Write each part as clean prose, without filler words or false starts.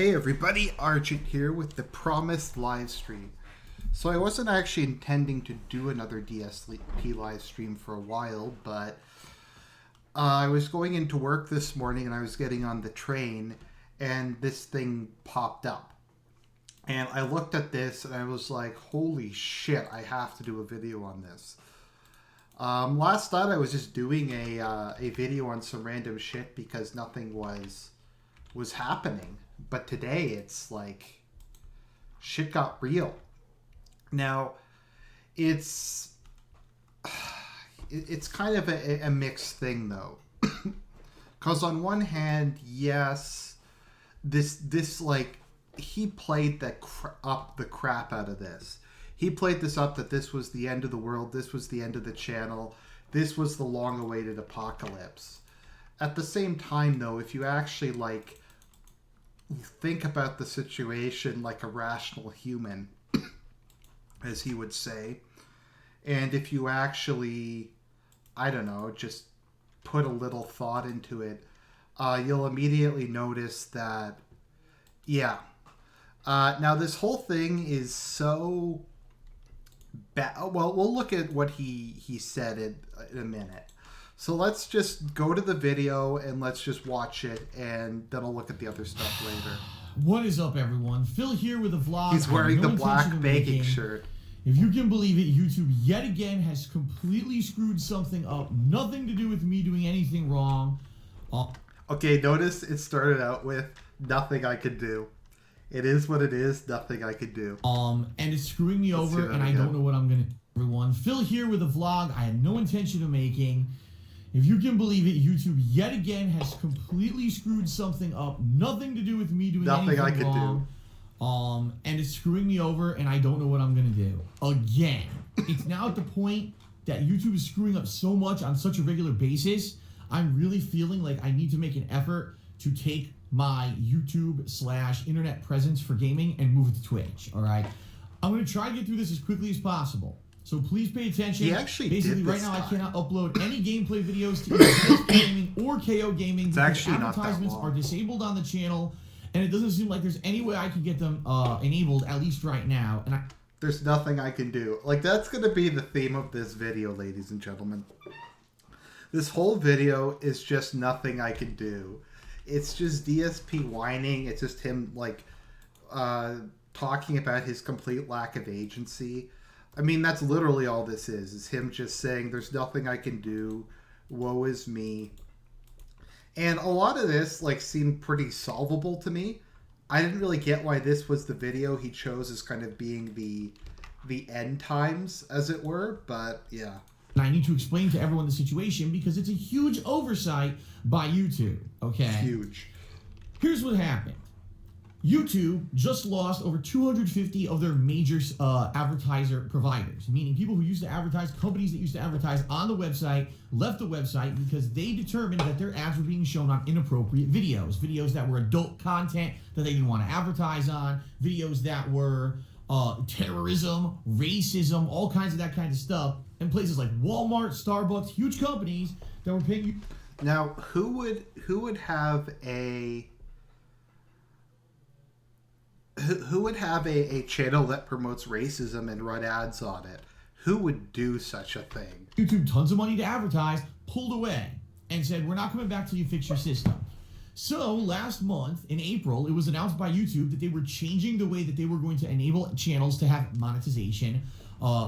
Hey everybody, Argent here with the promised live stream. So I wasn't actually intending to do another DSP live stream for a while, but I was going into work this morning and I was getting on the train and this thing popped up. And I looked at this and I was like, holy shit, I have to do a video on this. Last night I was just doing a video on some random shit because nothing was happening. But today it's like shit got real. Now it's kind of a mixed thing though, because on one hand, yes, this like he played up the crap out of this. He played this up that this was the end of the world. This was the end of the channel. This was the long-awaited apocalypse. At the same time, though, if you actually like think about the situation like a rational human, as he would say, and if you actually, I don't know, just put a little thought into it, you'll immediately notice that, yeah. Now this whole thing is so bad. Well, we'll look at what he said in a minute. So let's just go to the video and let's just watch it, and then I'll look at the other stuff later. What is up, everyone? Phil here with a vlog. He's wearing the black baking shirt. If you can believe it, YouTube yet again has completely screwed something up. Nothing to do with me doing anything wrong. Okay, notice it started out with nothing I could do. It is what it is, nothing I could do. And it's screwing me over, and I don't know what I'm going to do. Everyone, Phil here with a vlog I had no intention of making. If you can believe it, YouTube yet again has completely screwed something up. Nothing to do with me doing anything wrong. Nothing I could do. And it's screwing me over, and I don't know what I'm going to do. Again. It's now at the point that YouTube is screwing up so much on such a regular basis, I'm really feeling like I need to make an effort to take my YouTube/internet presence for gaming and move it to Twitch, all right? I'm going to try to get through this as quickly as possible. So please pay attention. He actually Basically, did right this now time. I cannot upload any gameplay videos to either Gaming or KO Gaming it's because actually advertisements are disabled on the channel, and it doesn't seem like there's any way I can get them enabled, at least right now. And there's nothing I can do. Like, that's going to be the theme of this video, ladies and gentlemen. This whole video is just nothing I can do. It's just DSP whining. It's just him, like, talking about his complete lack of agency. I mean, that's literally all this is him just saying, there's nothing I can do, woe is me. And a lot of this, like, seemed pretty solvable to me. I didn't really get why this was the video he chose as kind of being the end times, as it were, but yeah. I need to explain to everyone the situation because it's a huge oversight by YouTube, okay? Huge. Here's what happened. YouTube just lost over 250 of their major advertiser providers, meaning people who used to advertise, companies that used to advertise on the website, left the website because they determined that their ads were being shown on inappropriate videos that were adult content that they didn't want to advertise on, videos that were terrorism, racism, all kinds of that kind of stuff, and places like Walmart, Starbucks, huge companies that were paying you. Now, who would have a channel that promotes racism and run ads on it? Who would do such a thing? YouTube tons of money to advertise, pulled away, and said, we're not coming back till you fix your system. So last month, in April, it was announced by YouTube that they were changing the way that they were going to enable channels to have monetization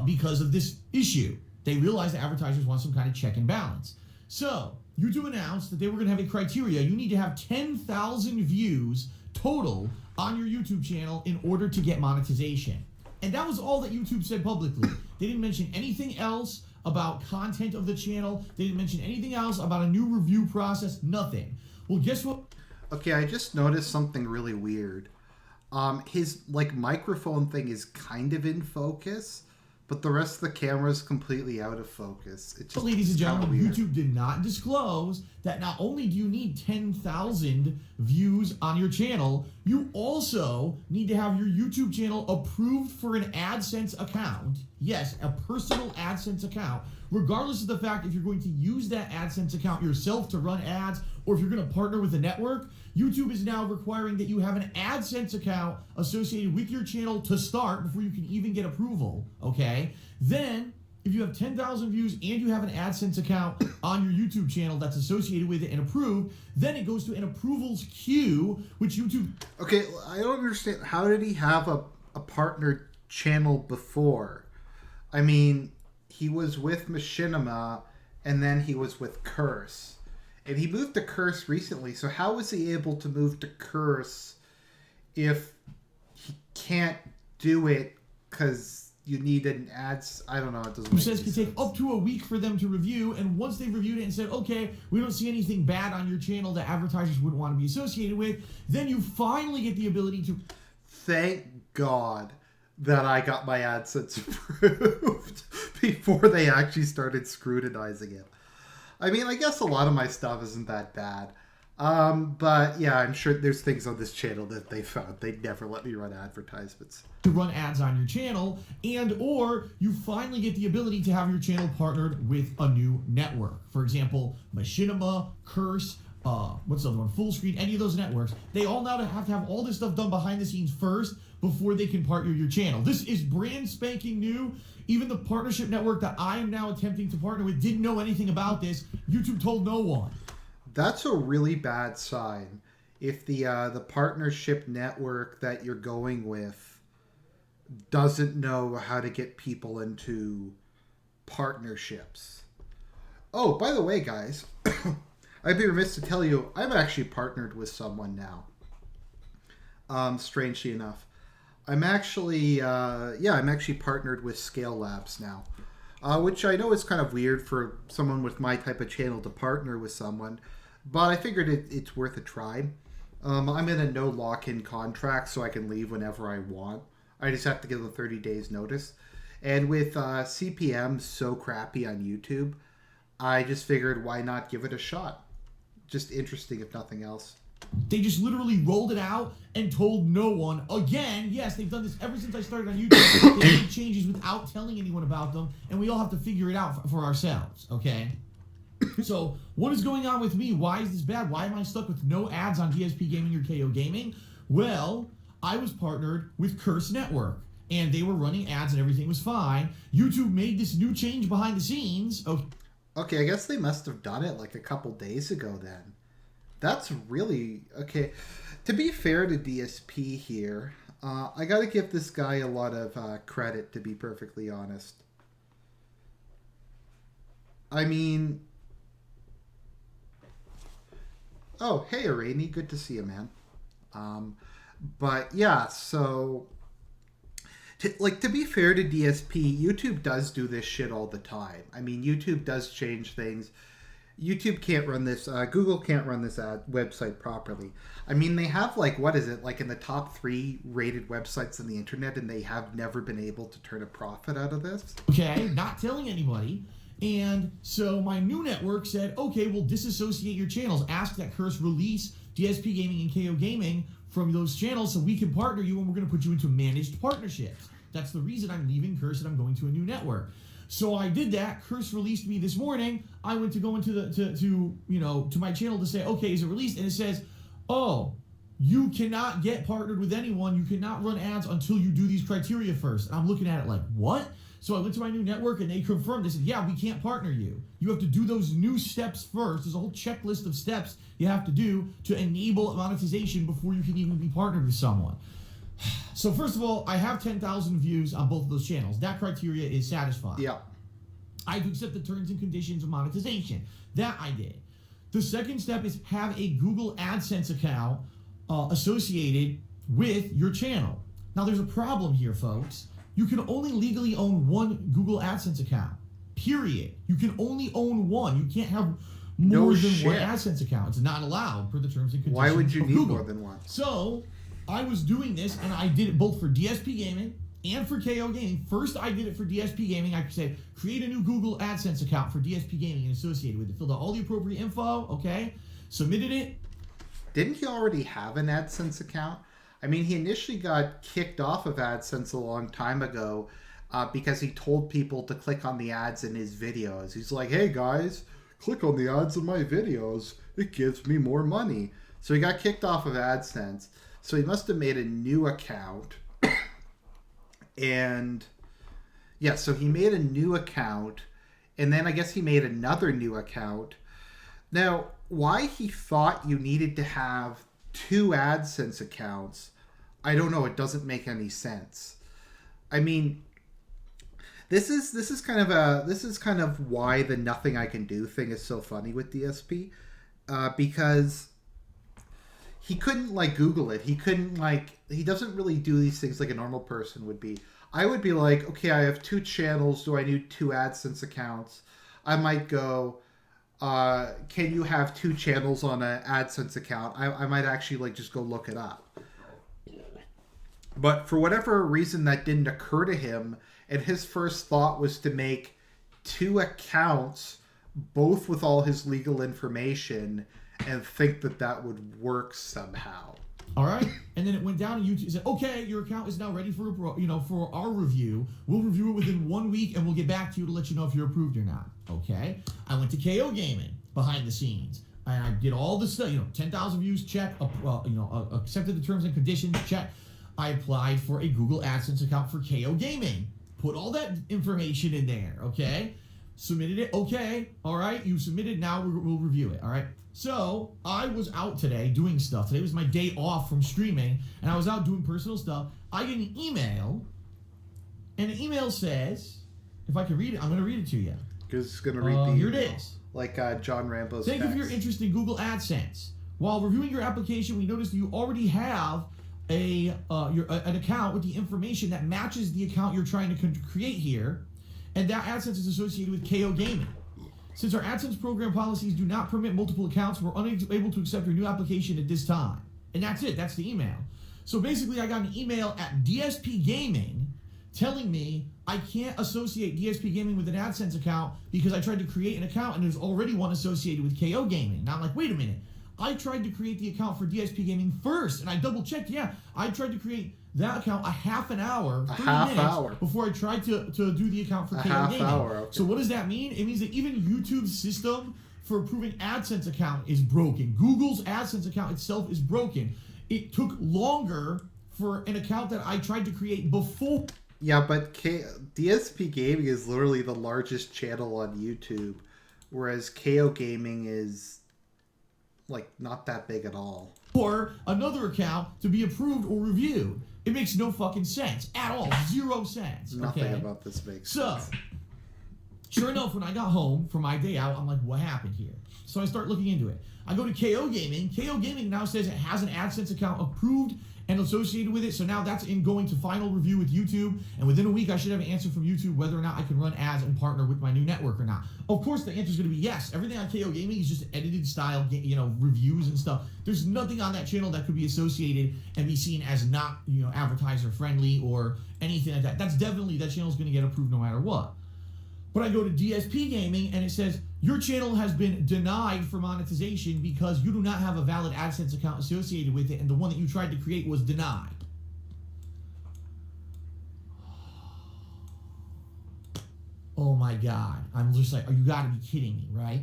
because of this issue. They realized that advertisers want some kind of check and balance. So YouTube announced that they were going to have a criteria. You need to have 10,000 views total on your YouTube channel in order to get monetization. And that was all that YouTube said publicly. They didn't mention anything else about content of the channel. They didn't mention anything else about a new review process. Nothing. Well, guess what? Okay, I just noticed something really weird. His like microphone thing is kind of in focus, but the rest of the camera is completely out of focus. It's just, ladies and gentlemen, YouTube did not disclose that not only do you need 10,000 views on your channel, you also need to have your YouTube channel approved for an AdSense account. Yes, a personal AdSense account, regardless of the fact if you're going to use that AdSense account yourself to run ads or if you're going to partner with a network. YouTube is now requiring that you have an AdSense account associated with your channel to start before you can even get approval, okay? Then, if you have 10,000 views and you have an AdSense account on your YouTube channel that's associated with it and approved, then it goes to an approvals queue, which YouTube... Okay, I don't understand. How did he have a partner channel before? I mean, he was with Machinima, and then he was with Curse. And he moved to Curse recently, so how was he able to move to Curse if he can't do it because you need an ads? I don't know. It doesn't. Who says it can take up to a week for them to review, and once they've reviewed it and said, okay, we don't see anything bad on your channel that advertisers wouldn't want to be associated with, then you finally get the ability to... Thank God that I got my AdSense approved before they actually started scrutinizing it. I mean, I guess a lot of my stuff isn't that bad. But yeah, I'm sure there's things on this channel that they found. They'd never let me run advertisements. To run ads on your channel, and or you finally get the ability to have your channel partnered with a new network. For example, Machinima, Curse, what's the other one? Fullscreen, any of those networks. They all now have to have all this stuff done behind the scenes first before they can partner your channel. This is brand spanking new. Even the partnership network that I am now attempting to partner with didn't know anything about this. YouTube told no one. That's a really bad sign if the partnership network that you're going with doesn't know how to get people into partnerships. Oh, by the way, guys, I'd be remiss to tell you, I'm actually partnered with someone now. Strangely enough. I'm actually partnered with Scale Labs now. Which I know is kind of weird for someone with my type of channel to partner with someone, but I figured it's worth a try. I'm in a no lock-in contract, so I can leave whenever I want. I just have to give them 30 days notice. And with CPM so crappy on YouTube, I just figured why not give it a shot. Just interesting if nothing else. They just literally rolled it out and told no one. Again, yes, they've done this ever since I started on YouTube. They made changes without telling anyone about them, and we all have to figure it out for ourselves, okay? So, what is going on with me? Why is this bad? Why am I stuck with no ads on DSP Gaming or KO Gaming? Well, I was partnered with Curse Network, and they were running ads and everything was fine. YouTube made this new change behind the scenes. Okay, I guess they must have done it like a couple days ago then. That's really... Okay, to be fair to DSP here, I gotta give this guy a lot of credit, to be perfectly honest. I mean... Oh, hey, Araini, good to see you, man. But yeah, so... To be fair to DSP, YouTube does do this shit all the time. I mean, YouTube does change things. YouTube can't run this, Google can't run this ad website properly. I mean, they have like, what is it, like in the top 3 rated websites on the internet, and they have never been able to turn a profit out of this. Okay, not telling anybody. And so my new network said, okay, we'll disassociate your channels. Ask that Curse release DSP Gaming and KO Gaming from those channels so we can partner you, and we're going to put you into managed partnerships. That's the reason I'm leaving Curse and I'm going to a new network. So I did that. Curse released me this morning. I went to go into to my channel to say, okay, is it released? And it says, oh, you cannot get partnered with anyone. You cannot run ads until you do these criteria first. And I'm looking at it like, what? So I went to my new network and they confirmed. They said, yeah, we can't partner you. You have to do those new steps first. There's a whole checklist of steps you have to do to enable monetization before you can even be partnered with someone. So first of all, I have 10,000 views on both of those channels. That criteria is satisfied. Yeah. I do accept the terms and conditions of monetization. That I did. The second step is have a Google AdSense account associated with your channel. Now there's a problem here, folks. You can only legally own one Google AdSense account. Period. You can only own one. You can't have more than one AdSense account. It's not allowed per the terms and conditions. Why would you need Google. more than one? So I was doing this, and I did it both for DSP Gaming and for KO Gaming. First, I did it for DSP Gaming. I said, create a new Google AdSense account for DSP Gaming and associated with it. Filled out all the appropriate info, okay? Submitted it. Didn't he already have an AdSense account? I mean, he initially got kicked off of AdSense a long time ago because he told people to click on the ads in his videos. He's like, hey guys, click on the ads in my videos. It gives me more money. So he got kicked off of AdSense. So he must have made a new account. And yeah, so he made a new account. And then I guess he made another new account. Now, why he thought you needed to have 2 AdSense accounts, I don't know. It doesn't make any sense. I mean, this is kind of why the nothing I can do thing is so funny with DSP, because he couldn't like Google it. He couldn't he doesn't really do these things like a normal person would be. I would be like, okay, I have 2 channels. Do I need 2 AdSense accounts? I might go, can you have 2 channels on an AdSense account? I might actually like just go look it up. But for whatever reason, that didn't occur to him. And his first thought was to make 2 accounts, both with all his legal information, and think that that would work somehow. All right, and then it went down to YouTube. It said, "Okay, your account is now ready for for our review. We'll review it within 1 week, and we'll get back to you to let you know if you're approved or not." Okay, I went to KO Gaming behind the scenes, and I did all this stuff. 10,000 views, check. Accepted the terms and conditions, check. I applied for a Google AdSense account for KO Gaming. Put all that information in there. Okay, submitted it. Okay, all right, you submitted. Now we'll review it. All right. So, I was out today doing stuff. Today was my day off from streaming, and I was out doing personal stuff. I get an email, and the email says, if I can read it, I'm going to read it to you. Because it's going to read the Here email. it is. Like John Rambo's Thank you for your text. interest in Google AdSense. While reviewing your application, we noticed that you already have an account with the information that matches the account you're trying to create here, and that AdSense is associated with KO Gaming. Since our AdSense program policies do not permit multiple accounts, we're unable to accept your new application at this time. And that's it. That's the email. So basically, I got an email at DSP Gaming telling me I can't associate DSP Gaming with an AdSense account because I tried to create an account and there's already one associated with KO Gaming. Now I'm like, wait a minute. I tried to create the account for DSP Gaming first, and I double-checked. Yeah, I tried to create that account a half an hour, 30 minutes before I tried to do the account for KO Gaming. Okay. So what does that mean? It means that even YouTube's system for approving AdSense account is broken. Google's AdSense account itself is broken. It took longer for an account that I tried to create before. Yeah, but DSP Gaming is literally the largest channel on YouTube, whereas KO Gaming is like not that big at all. Or another account to be approved or reviewed. It makes no fucking sense at all. 0 cents. Nothing about this makes sense. So, sure enough, when I got home for my day out, I'm like, what happened here? So I start looking into it. I go to KO Gaming. KO Gaming now says it has an AdSense account approved and associated with it. So now that's going to final review with YouTube. And within a week, I should have an answer from YouTube whether or not I can run ads and partner with my new network or not. Of course, the answer is going to be yes. Everything on KO Gaming is just edited style, reviews and stuff. There's nothing on that channel that could be associated and be seen as not, advertiser friendly or anything like that. That channel's going to get approved no matter what. But I go to DSP Gaming and it says, your channel has been denied for monetization because you do not have a valid AdSense account associated with it, and the one that you tried to create was denied. Oh my God. I'm just like, you gotta be kidding me, right?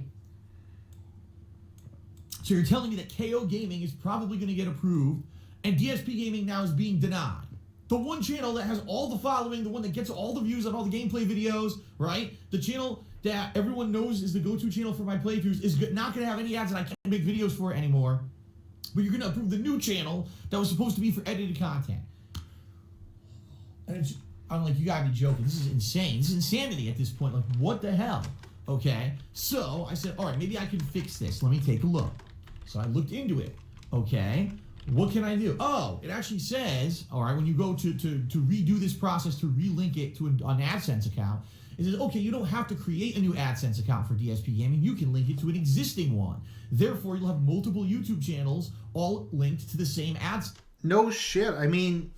So you're telling me that KO Gaming is probably going to get approved, and DSP Gaming now is being denied. The one channel that has all the following, the one that gets all the views on all the gameplay videos, right? The channel that everyone knows is the go-to channel for my playthroughs is not going to have any ads, and I can't make videos for it anymore. But you're going to approve the new channel that was supposed to be for edited content. And I'm like, you got to be joking. This is insane. This is insanity at this point. Like, what the hell? Okay. So I said, all right, maybe I can fix this. Let me take a look. So I looked into it. Okay. What can I do? Oh, it actually says, all right, when you go to redo this process to relink it to an AdSense account, it says, okay, you don't have to create a new AdSense account for DSP Gaming. You can link it to an existing one. Therefore, you'll have multiple YouTube channels all linked to the same ads. No shit. I mean,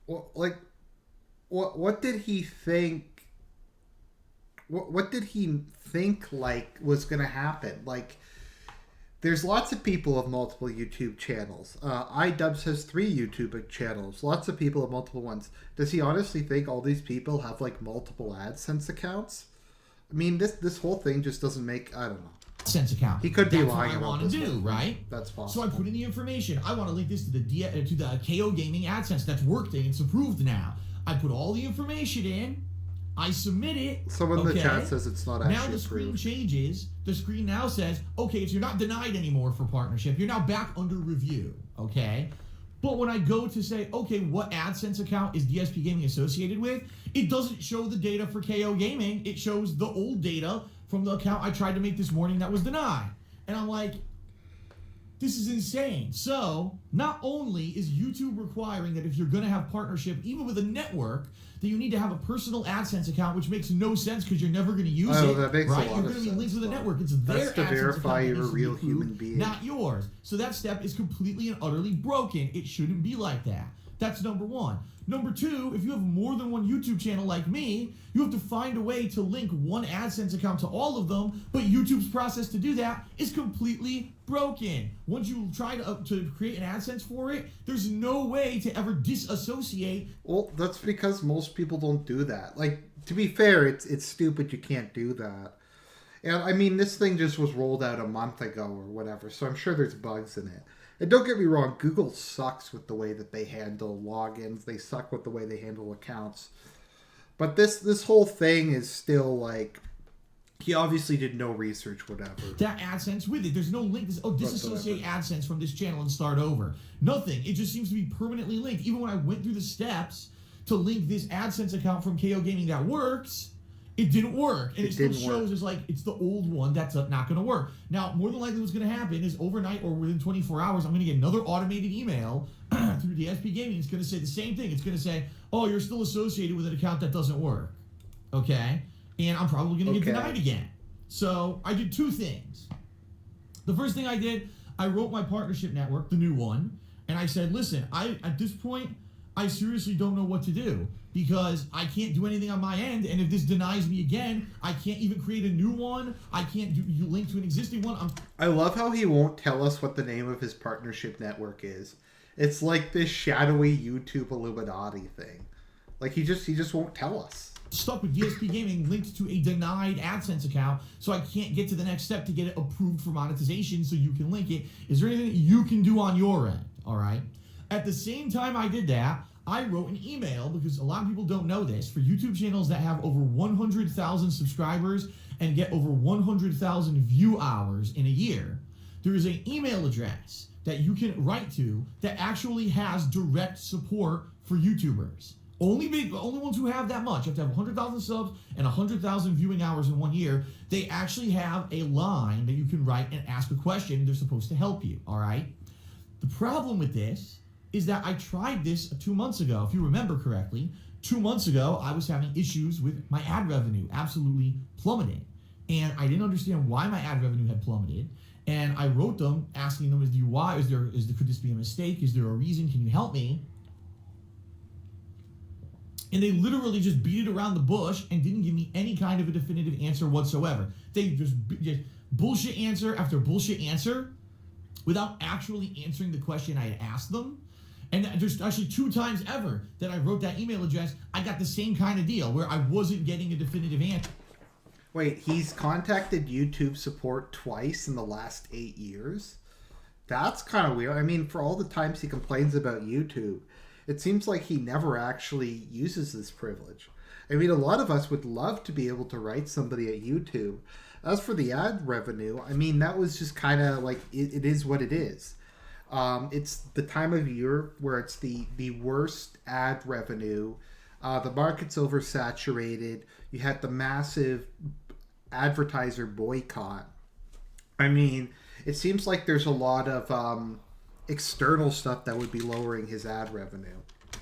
what did he think? What did he think like was going to happen? Like, there's lots of people with multiple YouTube channels. iDubbbz has 3 YouTube channels. Lots of people have multiple ones. Does he honestly think all these people have like multiple AdSense accounts? I mean, this whole thing just doesn't make, I don't know. AdSense account. He could be That's lying what I about want to this do, one. right? That's possible. So I put in the information. I want to link this to the KO Gaming AdSense. That's working. It's approved now. I put all the information in. I submit it. Someone in the chat says it's not actually Now the screen approved. changes. The screen now says, okay, so you're not denied anymore for partnership. You're now back under review, okay? But when I go to say, okay, what AdSense account is DSP Gaming associated with, it doesn't show the data for KO Gaming. It shows the old data from the account I tried to make this morning that was denied. And I'm like, this is insane. So, not only is YouTube requiring that if you're going to have partnership, even with a network, that you need to have a personal AdSense account, which makes no sense because you're never going to use it. That makes right? a lot You're of going to be sense, linked with a though. network. It's their That's to AdSense verify account that you're a needs to real be approved, human being. not yours. So that step is completely and utterly broken. It shouldn't be like that. That's number one. Number two, if you have more than one YouTube channel like me, you have to find a way to link one AdSense account to all of them, but YouTube's process to do that is completely broken. Once you try to create an AdSense for it, there's no way to ever disassociate. Well, that's because most people don't do that. Like, to be fair, it's stupid you can't do that. And, I mean, this thing just was rolled out a month ago or whatever, so I'm sure there's bugs in it. And don't get me wrong, Google sucks with the way that they handle logins. They suck with the way they handle accounts. But this whole thing is still like, he obviously did no research, whatever. That AdSense with it. There's no link. Disassociate AdSense from this channel and start over. Nothing. It just seems to be permanently linked. Even when I went through the steps to link this AdSense account from KO Gaming that works, it didn't work. And it still shows as like it's the old one that's not going to work. Now, more than likely what's going to happen is overnight or within 24 hours, I'm going to get another automated email through DSP Gaming. It's going to say the same thing. It's going to say, oh, you're still associated with an account that doesn't work. Okay? And I'm probably going to get denied again. So I did two things. The first thing I did, I wrote my partnership network, the new one, and I said, listen, at this point, I seriously don't know what to do because I can't do anything on my end, and if this denies me again, I can't even create a new one. I can't link to an existing one. I love how he won't tell us what the name of his partnership network is. It's like this shadowy YouTube Illuminati thing. Like he just won't tell us. Stuck with DSP Gaming linked to a denied AdSense account, so I can't get to the next step to get it approved for monetization so you can link it. Is there anything that you can do on your end? All right. At the same time I did that, I wrote an email, because a lot of people don't know this, for YouTube channels that have over 100,000 subscribers and get over 100,000 view hours in a year. There is an email address that you can write to that actually has direct support for YouTubers. Only ones who have that much, you have to have 100,000 subs and 100,000 viewing hours in 1 year. They actually have a line that you can write and ask a question. They're supposed to help you, all right? The problem with this is that I tried this 2 months ago. If you remember correctly, 2 months ago, I was having issues with my ad revenue, absolutely plummeting. And I didn't understand why my ad revenue had plummeted. And I wrote them asking them, could this be a mistake? Is there a reason? Can you help me? And they literally just beat it around the bush and didn't give me any kind of a definitive answer whatsoever. They just bullshit answer after bullshit answer without actually answering the question I had asked them. And there's actually 2 times ever that I wrote that email address, I got the same kind of deal where I wasn't getting a definitive answer. Wait, he's contacted YouTube support twice in the last 8 years? That's kind of weird. I mean, for all the times he complains about YouTube, it seems like he never actually uses this privilege. I mean, a lot of us would love to be able to write somebody at YouTube. As for the ad revenue, I mean, that was just kind of like, it is what it is. It's the time of year where it's the worst ad revenue. The market's oversaturated. You had the massive advertiser boycott. I mean, it seems like there's a lot of external stuff that would be lowering his ad revenue.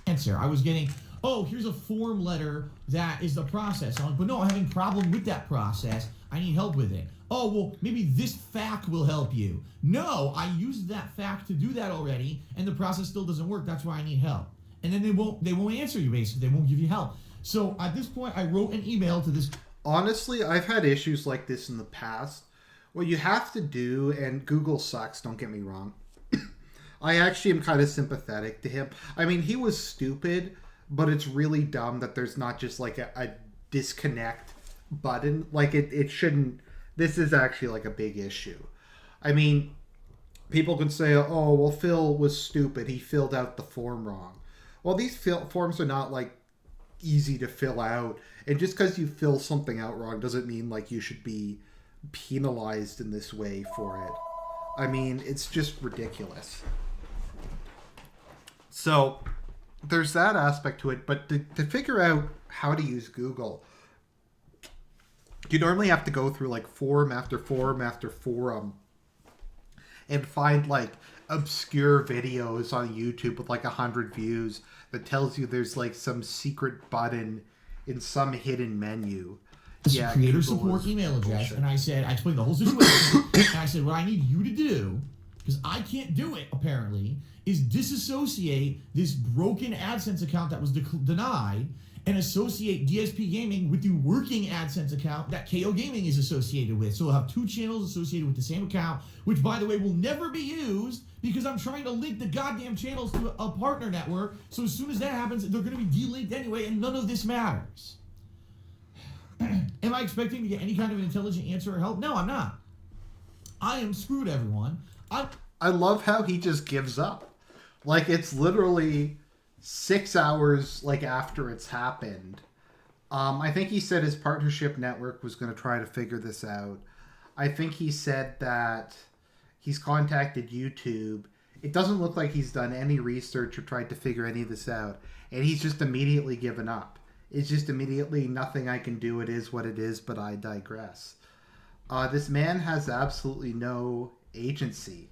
Answer. I was getting, oh, here's a form letter that is the process. I'm like, but no, I'm having a problem with that process. I need help with it. Oh, well, maybe this FAQ will help you. No, I used that FAQ to do that already, and the process still doesn't work. That's why I need help. And then they won't answer you, basically. They won't give you help. So at this point, I wrote an email to this. Honestly, I've had issues like this in the past. What you have to do, and Google sucks, don't get me wrong. I actually am kind of sympathetic to him. I mean, he was stupid, but it's really dumb that there's not just like a disconnect button. Like it shouldn't. this is actually like a big issue. I mean, people can say, oh, well, Phil was stupid. He filled out the form wrong. Well, these forms are not like easy to fill out. And just because you fill something out wrong doesn't mean like you should be penalized in this way for it. I mean, it's just ridiculous. So there's that aspect to it. But to figure out how to use Google, you normally have to go through like forum after forum after forum and find like obscure videos on YouTube with like 100 views that tells you there's like some secret button in some hidden menu. Yeah, creator support email address, and I explained the whole situation, and I said, what I need you to do, because I can't do it apparently, is disassociate this broken AdSense account that was denied and associate DSP Gaming with the working AdSense account that KO Gaming is associated with. So we'll have two channels associated with the same account, which, by the way, will never be used because I'm trying to link the goddamn channels to a partner network. So as soon as that happens, they're going to be delinked anyway, and none of this matters. Am I expecting to get any kind of an intelligent answer or help? No, I'm not. I am screwed, everyone. I love how he just gives up. Like, it's literally 6 hours like after it's happened. I think he said his partnership network was going to try to figure this out. I think he said that he's contacted YouTube. It doesn't look like he's done any research or tried to figure any of this out. And he's just immediately given up. It's just immediately nothing I can do. It is what it is, but I digress. This man has absolutely no agency.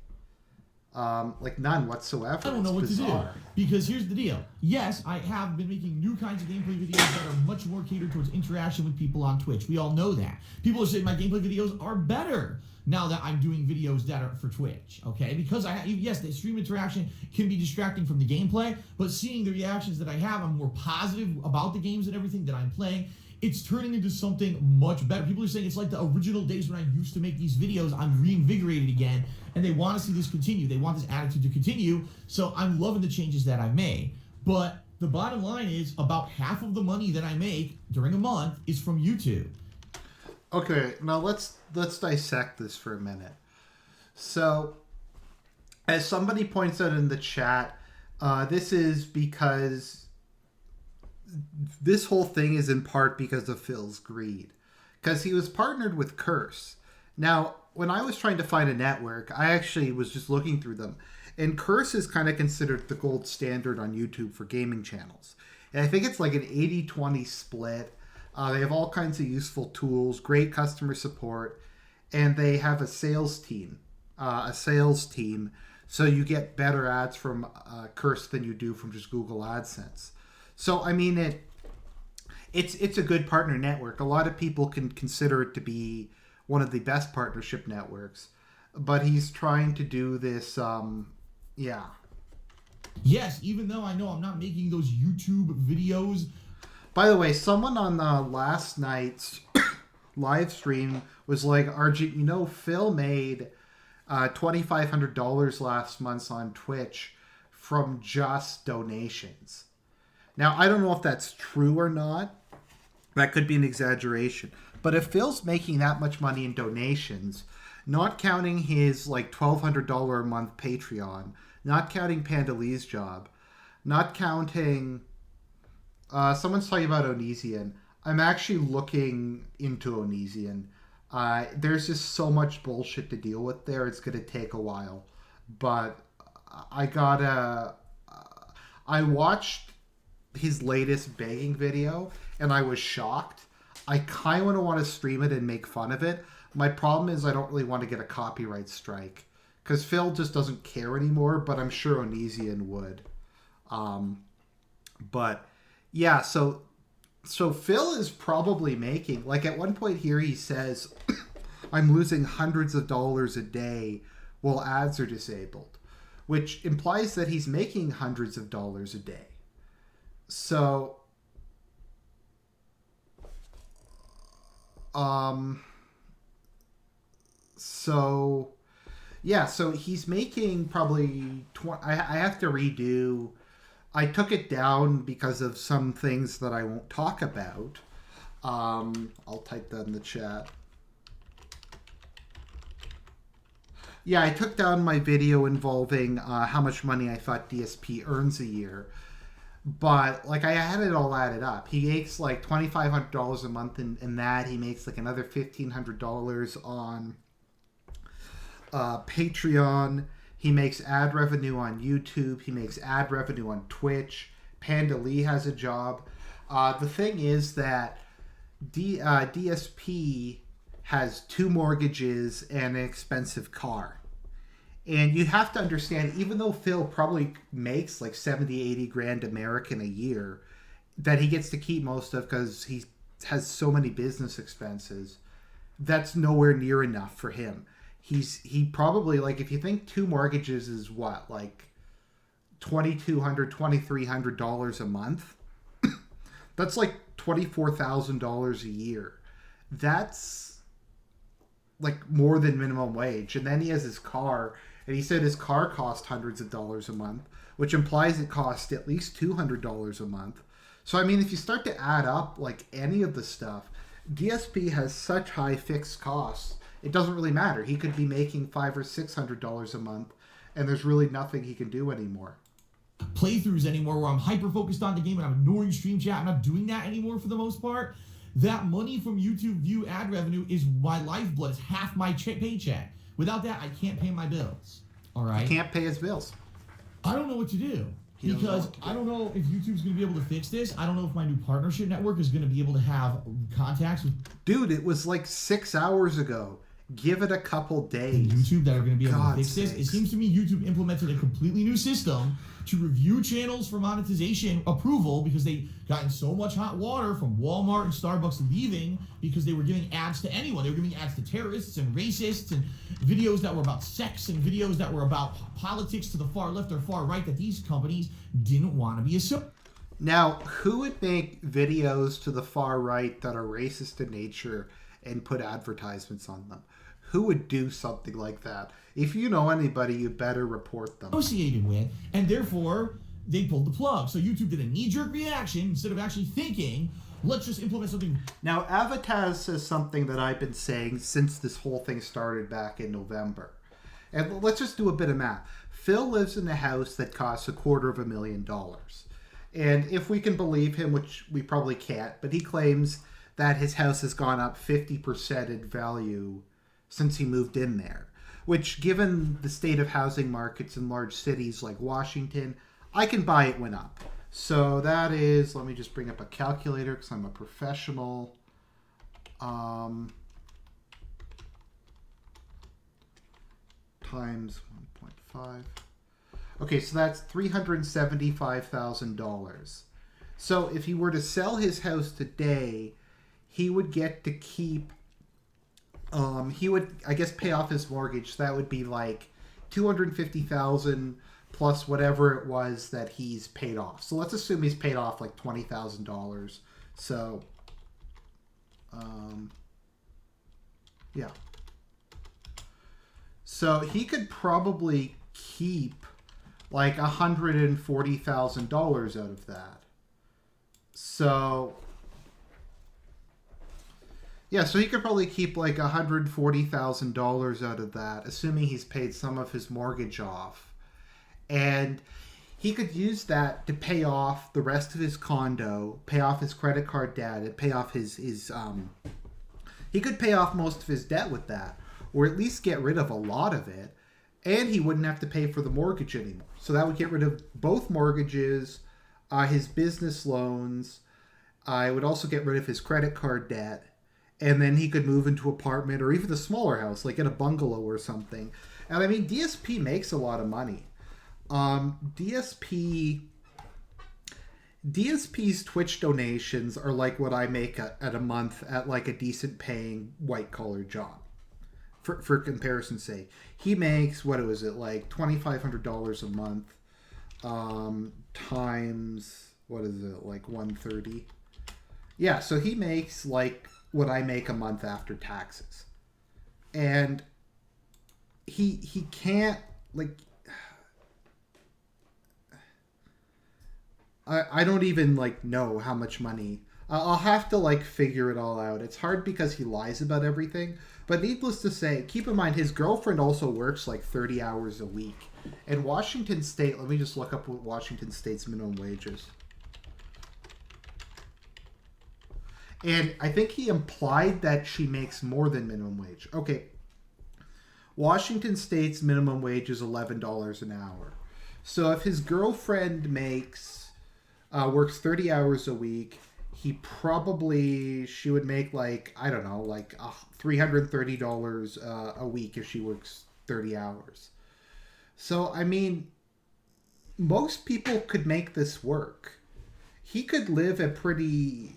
Like none whatsoever. I don't know what to do. Because here's the deal. Yes, I have been making new kinds of gameplay videos that are much more catered towards interaction with people on Twitch. We all know that. People are saying my gameplay videos are better now that I'm doing videos that are for Twitch, okay? Because yes, the stream interaction can be distracting from the gameplay, but seeing the reactions that I have, I'm more positive about the games and everything that I'm playing. It's turning into something much better. People are saying it's like the original days when I used to make these videos. I'm reinvigorated again, and they want to see this continue. They want this attitude to continue, so I'm loving the changes that I've made. But the bottom line is about half of the money that I make during a month is from YouTube. Okay, now let's dissect this for a minute. So, as somebody points out in the chat, this is because this whole thing is in part because of Phil's greed. Because he was partnered with Curse. Now, when I was trying to find a network, I actually was just looking through them. And Curse is kind of considered the gold standard on YouTube for gaming channels. And I think it's like an 80-20 split. They have all kinds of useful tools, great customer support, and they have a sales team. So you get better ads from Curse than you do from just Google AdSense. So, I mean, it's a good partner network. A lot of people can consider it to be one of the best partnership networks. But he's trying to do this, Yes, even though I know I'm not making those YouTube videos. By the way, someone on last night's live stream was like, Argent, Phil made $2,500 last month on Twitch from just donations. Now, I don't know if that's true or not. That could be an exaggeration. But if Phil's making that much money in donations, not counting his like $1,200 a month Patreon, not counting Pandalee's job, not counting... someone's talking about Odysee. I'm actually looking into Odysee. There's just so much bullshit to deal with there. It's going to take a while. But I watched his latest begging video, and I was shocked. I kind of want to stream it and make fun of it. My problem is I don't really want to get a copyright strike. Because Phil just doesn't care anymore, but I'm sure Odysee would. But... yeah, so Phil is probably making, like at one point here he says, I'm losing hundreds of dollars a day while ads are disabled, which implies that he's making hundreds of dollars a day. So, so he's making probably, I have to redo... I took it down because of some things that I won't talk about. I'll type that in the chat. Yeah, I took down my video involving how much money I thought DSP earns a year. But like I had it all added up. He makes like $2,500 a month in that. He makes like another $1,500 on Patreon. He makes ad revenue on YouTube. He makes ad revenue on Twitch. Panda Lee has a job. The thing is that DSP has 2 mortgages and an expensive car. And you have to understand, even though Phil probably makes like 70, 80 grand American a year, that he gets to keep most of because he has so many business expenses, that's nowhere near enough for him. He probably, like, if you think 2 mortgages is what, like $2,200, $2,300 a month, that's like $24,000 a year. That's like more than minimum wage. And then he has his car, and he said his car cost hundreds of dollars a month, which implies it costs at least $200 a month. So I mean, if you start to add up like any of the stuff, DSP has such high fixed costs, it doesn't really matter. He could be making $500 or $600 a month, and there's really nothing he can do anymore. Playthroughs anymore where I'm hyper focused on the game and I'm ignoring stream chat. I'm not doing that anymore for the most part. That money from YouTube view ad revenue is my lifeblood. It's half my paycheck. Without that, I can't pay my bills. All right? He can't pay his bills. I don't know what to do. Because I don't know if YouTube's going to be able to fix this. I don't know if my new partnership network is going to be able to have contacts with... Dude, it was like 6 hours ago. Give it a couple days. YouTube that are going to be able to fix sakes. this. It seems to me YouTube implemented a completely new system to review channels for monetization approval because they got in so much hot water from Walmart and Starbucks leaving because they were giving ads to anyone. They were giving ads to terrorists and racists and videos that were about sex and videos that were about politics to the far left or far right that these companies didn't want to be associated. Now, who would make videos to the far right that are racist in nature and put advertisements on them? Who would do something like that? If you know anybody, you better report them. Associated with, and therefore they pulled the plug. So YouTube did a knee-jerk reaction instead of actually thinking, let's just implement something. Now, Avataz says something that I've been saying since this whole thing started back in November. And let's just do a bit of math. Phil lives in a house that costs $250,000. And if we can believe him, which we probably can't, but he claims that his house has gone up 50% in value since he moved in there, which, given the state of housing markets in large cities like Washington, I can buy it went up. So that is, let me just bring up a calculator because I'm a professional. Times 1.5. Okay, so that's $375,000. So if he were to sell his house today, he would get to keep he would, I guess, pay off his mortgage. So that would be like $250,000 plus whatever it was that he's paid off. So let's assume he's paid off like $20,000. So, yeah. So he could probably keep like $140,000 out of that. So... yeah, so he could probably keep like $140,000 out of that, assuming he's paid some of his mortgage off. And he could use that to pay off the rest of his condo, pay off his credit card debt, and pay off his he could pay off most of his debt with that, or at least get rid of a lot of it, and he wouldn't have to pay for the mortgage anymore. So that would get rid of both mortgages, his business loans. It would also get rid of his credit card debt. And then he could move into an apartment or even a smaller house, like in a bungalow or something. And I mean, DSP makes a lot of money. DSP's Twitch donations are like what I make at a month at like a decent paying white collar job. For comparison's sake, he makes, what was it, like $2,500 a month times, what is it, like 130? Yeah, so he makes like what I make a month after taxes. And he can't, like, I don't even like know how much money. I'll have to like figure it all out. It's hard because he lies about everything, But needless to say, keep in mind his girlfriend also works like 30 hours a week. In Washington State, let me just look up what Washington State's minimum wage is. And I think he implied that she makes more than minimum wage. Okay. Washington State's minimum wage is $11 an hour. So if his girlfriend works 30 hours a week, she would make like, I don't know, like $330 a week if she works 30 hours. So, I mean, most people could make this work. He could live a pretty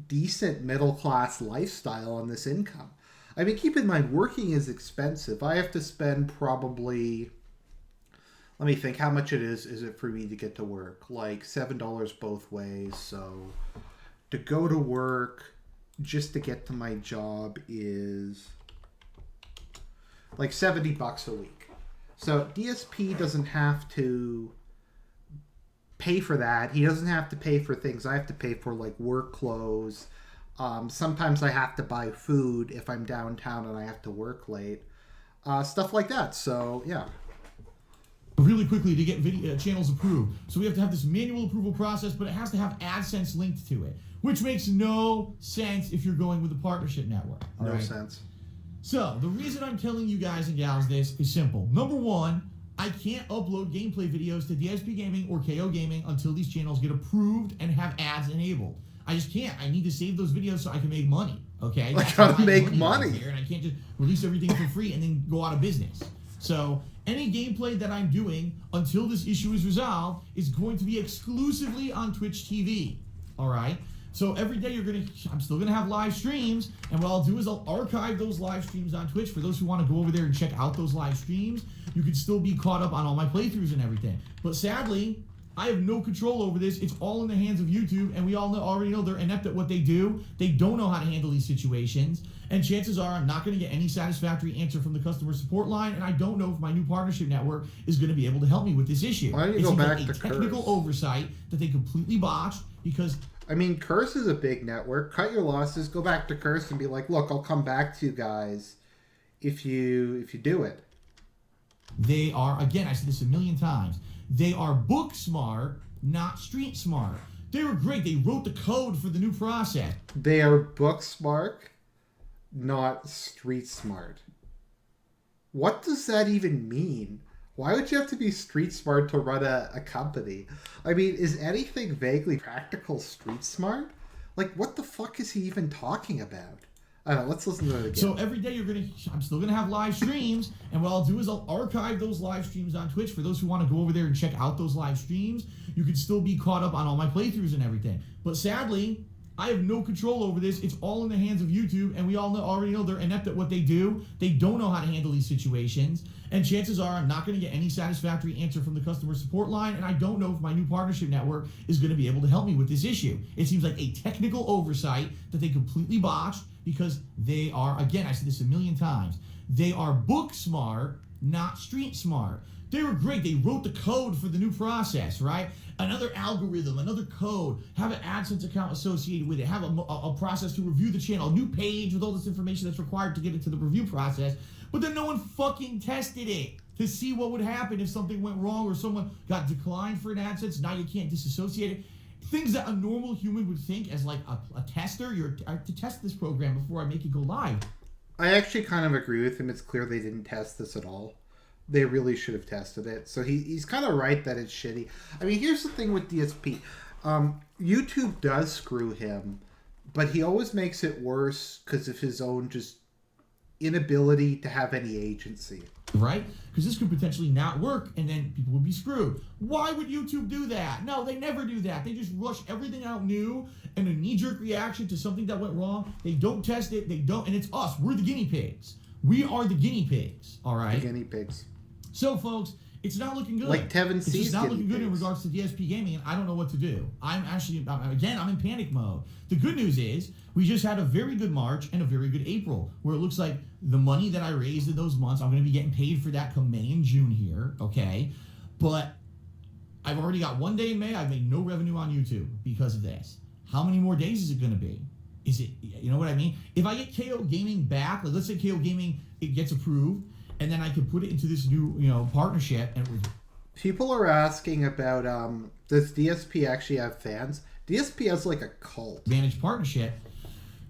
decent middle-class lifestyle on this income. I mean, keep in mind, working is expensive. I have to spend probably, let me think, how much is it for me to get to work? Like $7 both ways. So to go to work just to get to my job is like $70 a week. So DSP doesn't have to pay for that. He doesn't have to pay for things I have to pay for, like work clothes. Sometimes I have to buy food if I'm downtown and I have to work late. Stuff like that. So, yeah. Really quickly to get video channels approved. So we have to have this manual approval process, but it has to have AdSense linked to it, which makes no sense if you're going with a partnership network. No sense. So the reason I'm telling you guys and gals this is simple. Number one, I can't upload gameplay videos to DSP Gaming or KO Gaming until these channels get approved and have ads enabled. I just can't. I need to save those videos so I can make money. Okay? I gotta make money. Here, and I can't just release everything for free and then go out of business. So any gameplay that I'm doing until this issue is resolved is going to be exclusively on Twitch TV. All right? So every day I'm still gonna have live streams, and what I'll do is I'll archive those live streams on Twitch for those who want to go over there and check out those live streams. You can still be caught up on all my playthroughs and everything. But sadly, I have no control over this. It's all in the hands of YouTube, and we all already know they're inept at what they do. They don't know how to handle these situations, and chances are I'm not going to get any satisfactory answer from the customer support line, and I don't know if my new partnership network is going to be able to help me with this issue. Why don't you go back to technical Curse? Oversight that they completely botched because... I mean, Curse is a big network. Cut your losses, go back to Curse and be like, look, I'll come back to you guys if you do it. They are, again, I said this a million times, they are book smart, not street smart. They were great. They wrote the code for the new process. They are book smart, not street smart. What does that even mean? Why would you have to be street smart to run a company? I mean, is anything vaguely practical street smart? Like, what the fuck is he even talking about? I don't know, let's listen to it again. So every day I'm still gonna have live streams, and what I'll do is I'll archive those live streams on Twitch for those who want to go over there and check out those live streams. You can still be caught up on all my playthroughs and everything. But sadly, I have no control over this. It's all in the hands of YouTube, and we all already know they're inept at what they do. They don't know how to handle these situations, and chances are I'm not going to get any satisfactory answer from the customer support line, and I don't know if my new partnership network is going to be able to help me with this issue. It seems like a technical oversight that they completely botched because they are, again, I said this a million times, they are book smart, not street smart. They were great. They wrote the code for the new process, right? Another algorithm, another code, have an AdSense account associated with it, have a process to review the channel, a new page with all this information that's required to get into the review process. But then no one fucking tested it to see what would happen if something went wrong or someone got declined for an AdSense. Now you can't disassociate it. Things that a normal human would think as like a tester, I have to test this program before I make it go live. I actually kind of agree with him. It's clear they didn't test this at all. They really should have tested it. So he's kind of right that it's shitty. I mean, here's the thing with DSP. YouTube does screw him, but he always makes it worse because of his own just inability to have any agency. Right? Because this could potentially not work, and then people would be screwed. Why would YouTube do that? No, they never do that. They just rush everything out new and a knee-jerk reaction to something that went wrong. They don't test it. They don't, and it's us. We're the guinea pigs. We are the guinny pigs. All right? The guinea pigs. So, folks, it's not looking good. Like Tevin C's. It's just not looking good in regards to DSP Gaming, and I don't know what to do. I'm in panic mode. The good news is we just had a very good March and a very good April, where it looks like the money that I raised in those months, I'm going to be getting paid for that come May and June here, okay? But I've already got one day in May. I've made no revenue on YouTube because of this. How many more days is it going to be? Is it, you know what I mean? If I get KO Gaming back, like let's say KO Gaming, it gets approved, and then I can put it into this new, partnership. And people are asking about, does DSP actually have fans? DSP has like a cult. Managed partnership.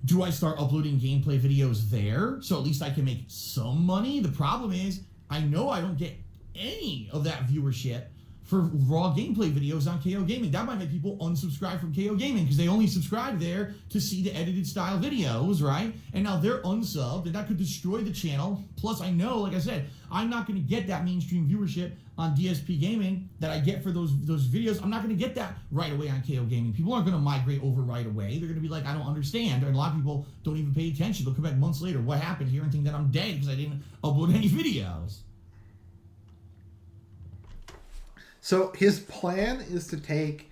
Do I start uploading gameplay videos there? So at least I can make some money? The problem is, I know I don't get any of that viewership for raw gameplay videos on KO Gaming. That might make people unsubscribe from KO Gaming because they only subscribe there to see the edited style videos, right? And now they're unsubbed, and that could destroy the channel. Plus, I know, like I said, I'm not going to get that mainstream viewership on DSP Gaming that I get for those videos. I'm not going to get that right away on KO Gaming. People aren't going to migrate over right away. They're going to be like, I don't understand. And a lot of people don't even pay attention. They'll come back months later. What happened here? And think that I'm dead because I didn't upload any videos. So his plan is to take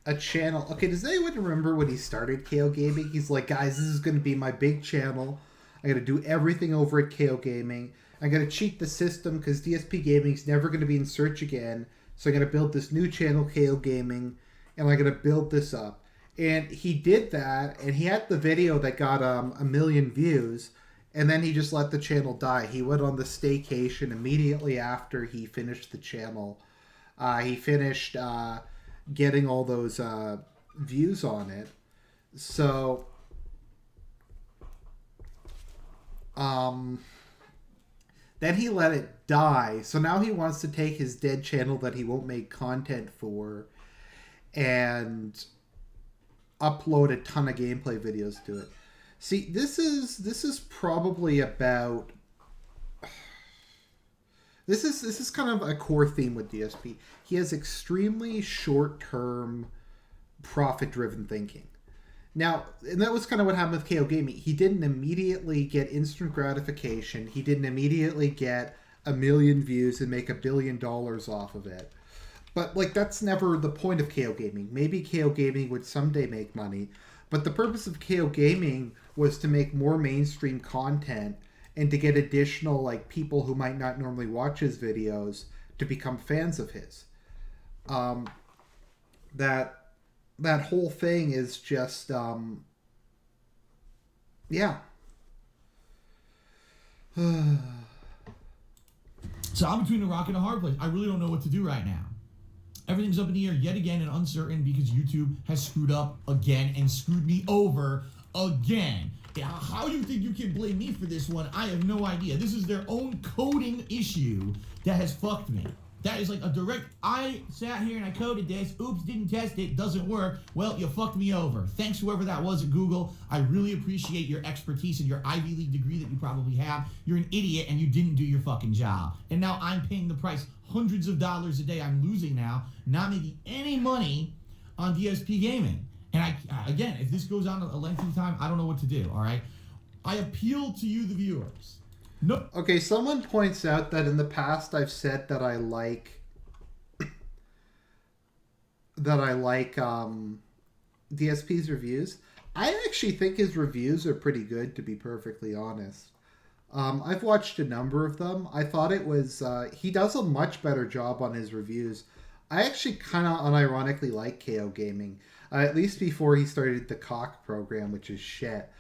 a channel. Okay, does anyone remember when he started KO Gaming? He's like, guys, this is going to be my big channel. I'm going to do everything over at KO Gaming. I'm going to cheat the system because DSP Gaming is never going to be in search again. So I'm going to build this new channel, KO Gaming, and I'm going to build this up. And he did that, and he had the video that got 1 million views, and then he just let the channel die. He went on the staycation immediately after he finished the channel. He finished getting all those views on it. So, then he let it die. So now he wants to take his dead channel that he won't make content for and upload a ton of gameplay videos to it. See, this is probably about... This is kind of a core theme with DSP. He has extremely short-term, profit-driven thinking. Now, and that was kind of what happened with KO Gaming. He didn't immediately get instant gratification. He didn't immediately get 1 million views and make $1 billion off of it. But, like, that's never the point of KO Gaming. Maybe KO Gaming would someday make money. But the purpose of KO Gaming was to make more mainstream content and to get additional, like, people who might not normally watch his videos to become fans of his. That whole thing is just, yeah. So I'm between a rock and a hard place. I really don't know what to do right now. Everything's up in the air yet again and uncertain because YouTube has screwed up again and screwed me over again. How do you think you can blame me for this one? I have no idea. This is their own coding issue that has fucked me. That is like a direct, I sat here and I coded this. Oops, didn't test it. Doesn't work. Well, you fucked me over. Thanks, whoever that was at Google. I really appreciate your expertise and your Ivy League degree that you probably have. You're an idiot and you didn't do your fucking job. And now I'm paying the price. Hundreds of dollars a day I'm losing now. Not making any money on DSP Gaming. And again, if this goes on a lengthy time, I don't know what to do, all right? I appeal to you, the viewers. No. Okay, someone points out that in the past I've said that I like DSP's reviews. I actually think his reviews are pretty good, to be perfectly honest. I've watched a number of them. I thought it was he does a much better job on his reviews. I actually kind of unironically like KO Gaming, at least before he started the cock program, which is shit.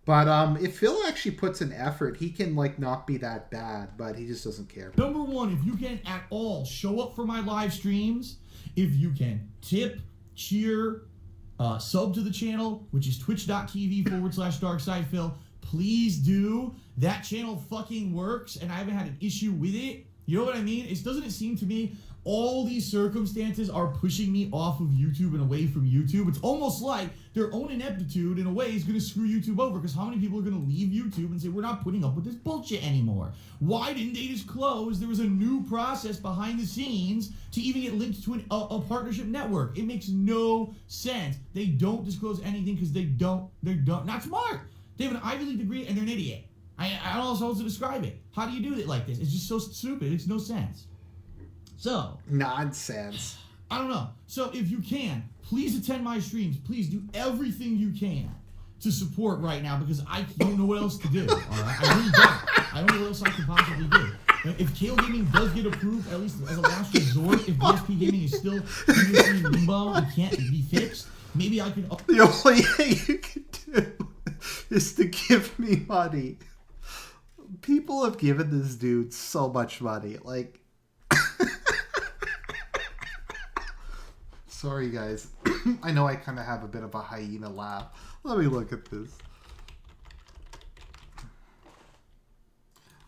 But if Phil actually puts an effort, he can like not be that bad, but he just doesn't care. Number one, if you can at all show up for my live streams, if you can tip, cheer, sub to the channel, which is twitch.tv/DarkSidePhil, please do. That channel fucking works, and I haven't had an issue with it. You know what I mean? Doesn't it seem to me all these circumstances are pushing me off of YouTube and away from YouTube? It's almost like their own ineptitude, in a way, is going to screw YouTube over, because how many people are going to leave YouTube and say, we're not putting up with this bullshit anymore? Why didn't they just close? There was a new process behind the scenes to even get linked to a partnership network. It makes no sense. They don't disclose anything because they're not smart. They have an Ivy League degree and they're an idiot. I don't know how else to describe it. How do you do it like this? It's just so stupid. It makes no sense. So. Nonsense. I don't know. So if you can, please attend my streams. Please do everything you can to support right now, because I don't know what else to do. All right? I really don't. I don't know what else I can possibly do. If KO Gaming does get approved, at least as a last resort, if DSP Gaming is still in limbo and can't be fixed, maybe I can... The only thing you can do is to give me money. People have given this dude so much money. Like, sorry guys. I know I kind of have a bit of a hyena laugh. Let me look at this.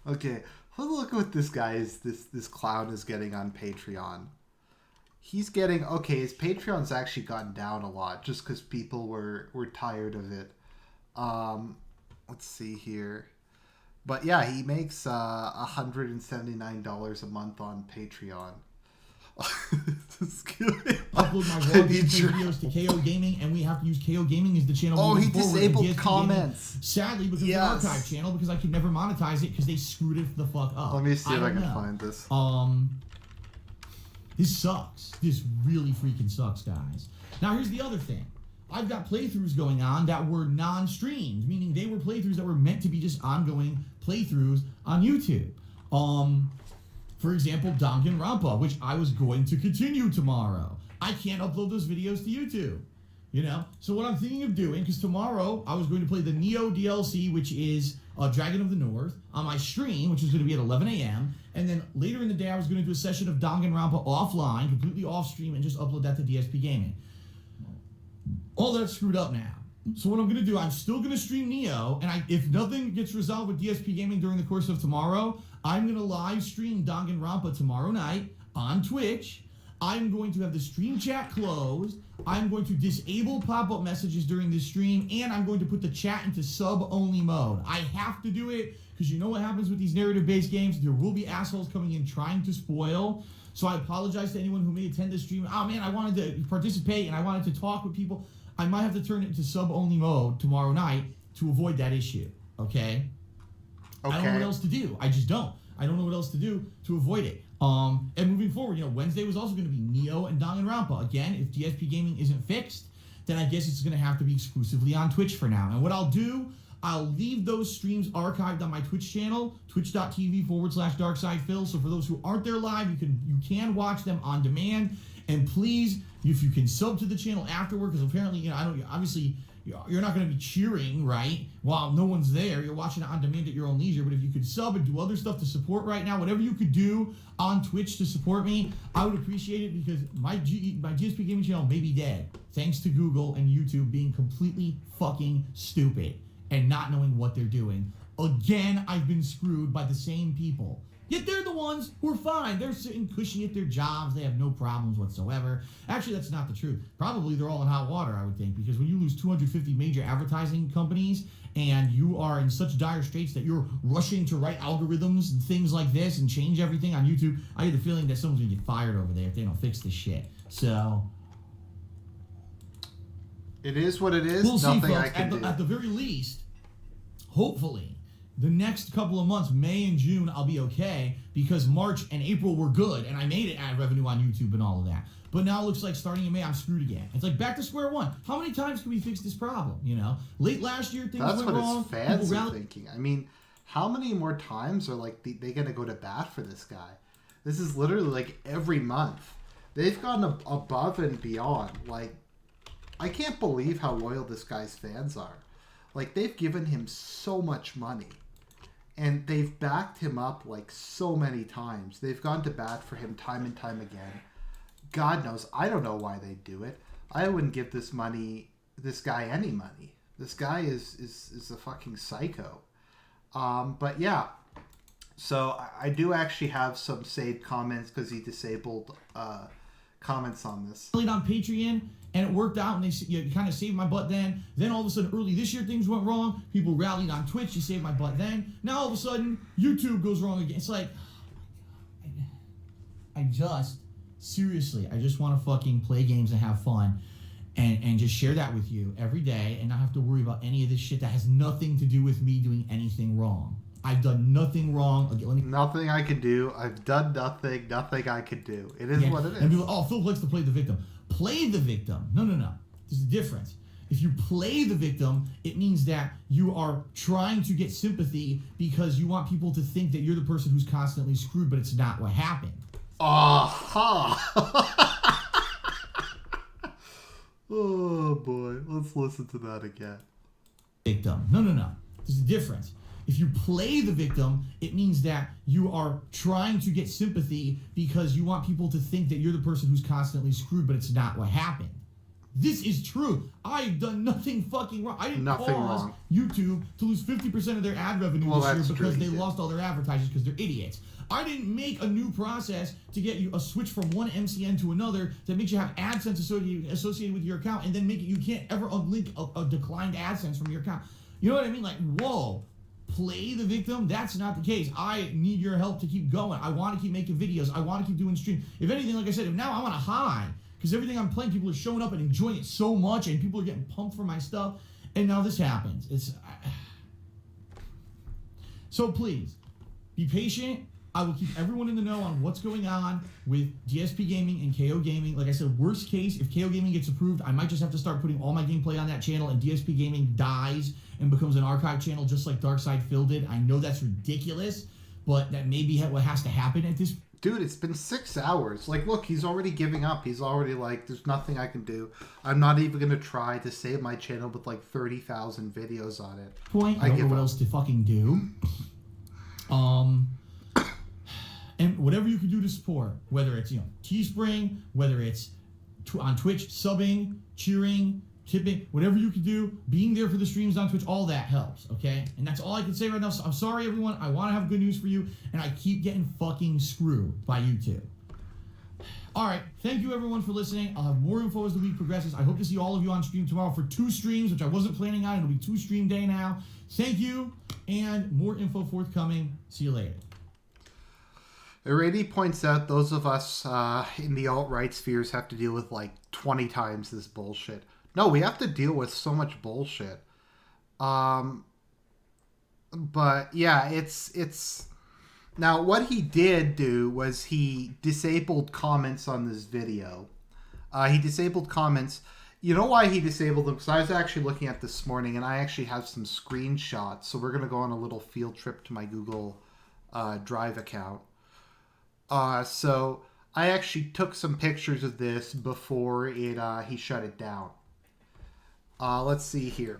Okay, let's look at what this guy is. This clown is getting on Patreon. He's getting, okay, his Patreon's actually gotten down a lot just because people were tired of it. Let's see here. But yeah, he makes $179 a month on Patreon. Upload my videos to KO Gaming, and we have to use KO Gaming as the channel. Oh, he disabled comments. Gaming, sadly, because the archive channel, because I could never monetize it because they screwed it the fuck up. Let me see if I can find this. This sucks. This really freaking sucks, guys. Now, here's the other thing. I've got playthroughs going on that were non-streamed, meaning they were playthroughs that were meant to be just ongoing playthroughs on YouTube. For example, Danganronpa, which I was going to continue tomorrow. I can't upload those videos to YouTube, you know? So what I'm thinking of doing, because tomorrow I was going to play the Neo DLC, which is Dragon of the North, on my stream, which is going to be at 11 a.m., and then later in the day I was going to do a session of Danganronpa offline, completely off stream, and just upload that to DSP Gaming. All that's screwed up now. So what I'm going to do, I'm still going to stream Neo, and if nothing gets resolved with DSP Gaming during the course of tomorrow, I'm going to live stream Danganronpa tomorrow night on Twitch. I'm going to have the stream chat closed. I'm going to disable pop-up messages during this stream, and I'm going to put the chat into sub-only mode. I have to do it, because you know what happens with these narrative-based games? There will be assholes coming in trying to spoil. So I apologize to anyone who may attend this stream. Oh man, I wanted to participate, and I wanted to talk with people. I might have to turn it into sub-only mode tomorrow night to avoid that issue, okay? I don't know what else to do. I just don't. I don't know what else to do to avoid it. And moving forward, you know, Wednesday was also going to be Neo and Danganronpa. Again, if DSP Gaming isn't fixed, then I guess it's going to have to be exclusively on Twitch for now. And what I'll do, I'll leave those streams archived on my Twitch channel, twitch.tv/DarksidePhil. So for those who aren't there live, you can watch them on demand. And please, if you can sub to the channel afterward, because apparently, you know, obviously you're not going to be cheering, right, while no one's there. You're watching it on demand at your own leisure. But if you could sub and do other stuff to support right now, whatever you could do on Twitch to support me, I would appreciate it, because my GSP Gaming channel may be dead, thanks to Google and YouTube being completely fucking stupid and not knowing what they're doing. Again, I've been screwed by the same people. Yet they're the ones who are fine. They're sitting cushy at their jobs. They have no problems whatsoever. Actually, that's not the truth. Probably they're all in hot water, I would think, because when you lose 250 major advertising companies and you are in such dire straits that you're rushing to write algorithms and things like this and change everything on YouTube, I get the feeling that someone's going to get fired over there if they don't fix this shit. So it is what it is. We'll Nothing see, folks. I can do. At the very least, hopefully, the next couple of months, May and June, I'll be okay, because March and April were good, and I made it ad revenue on YouTube and all of that. But now it looks like starting in May, I'm screwed again. It's like back to square one. How many times can we fix this problem, you know? Late last year, things went wrong. That's what his fans are thinking. I mean, how many more times are like they going to go to bat for this guy? This is literally like every month. They've gone above and beyond. Like, I can't believe how loyal this guy's fans are. Like, they've given him so much money. And they've backed him up like so many times. They've gone to bat for him time and time again. God knows, I don't know why they do it. I wouldn't give this guy any money. This guy is a fucking psycho. But yeah, so I do actually have some saved comments because he disabled comments on this. On Patreon, and it worked out, and you kind of saved my butt then. Then all of a sudden, early this year, things went wrong. People rallied on Twitch. You saved my butt then. Now all of a sudden, YouTube goes wrong again. It's like, seriously, I just want to fucking play games and have fun, and just share that with you every day, and not have to worry about any of this shit that has nothing to do with me doing anything wrong. I've done nothing wrong. Nothing I can do. I've done nothing. Nothing I can do. It is what it is. And people, oh, Phil likes to play the victim. Play the victim. No. There's a difference. If you play the victim, it means that you are trying to get sympathy because you want people to think that you're the person who's constantly screwed, but it's not what happened. Oh boy, let's listen to that again. victim. No. There's a difference. If you play the victim, it means that you are trying to get sympathy because you want people to think that you're the person who's constantly screwed, but it's not what happened. This is true. I've done nothing fucking wrong. I didn't cause YouTube to lose 50% of their ad revenue this year because they lost all their advertisers because they're idiots. I didn't make a new process to get you a switch from one MCN to another that makes you have AdSense associated with your account and then make it you can't ever unlink a declined AdSense from your account. You know what I mean? Like, whoa. Play the victim? That's not the case. I need your help to keep going. I want to keep making videos. I want to keep doing streams. If anything, like I said, now I'm on a high because everything I'm playing, people are showing up and enjoying it so much, and people are getting pumped for my stuff. And now this happens. So please be patient. I will keep everyone in the know on what's going on with DSP Gaming and KO Gaming. Like I said, worst case, if KO Gaming gets approved, I might just have to start putting all my gameplay on that channel, and DSP Gaming dies and becomes an archive channel just like Darkside Phil did. I know that's ridiculous, but that may be what has to happen at this. Dude, it's been 6 hours. Like, look, he's already giving up. He's already like, there's nothing I can do. I'm not even going to try to save my channel with like 30,000 videos on it. I don't know what else to fucking do. And whatever you can do to support, whether it's, Teespring, whether it's on Twitch, subbing, cheering, tipping, whatever you can do, being there for the streams on Twitch, all that helps, okay? And that's all I can say right now. So I'm sorry, everyone. I want to have good news for you, and I keep getting fucking screwed by YouTube. All right. Thank you, everyone, for listening. I'll have more info as the week progresses. I hope to see all of you on stream tomorrow for 2 streams, which I wasn't planning on. It'll be 2 stream day now. Thank you, and more info forthcoming. See you later. Irady points out those of us in the alt-right spheres have to deal with like 20 times this bullshit. No, we have to deal with so much bullshit. But yeah, it's now what he did do was he disabled comments on this video. He disabled comments. You know why he disabled them? Because I was actually looking at this morning, and I actually have some screenshots. So we're gonna go on a little field trip to my Google Drive account. So I actually took some pictures of this before he shut it down. Let's see here.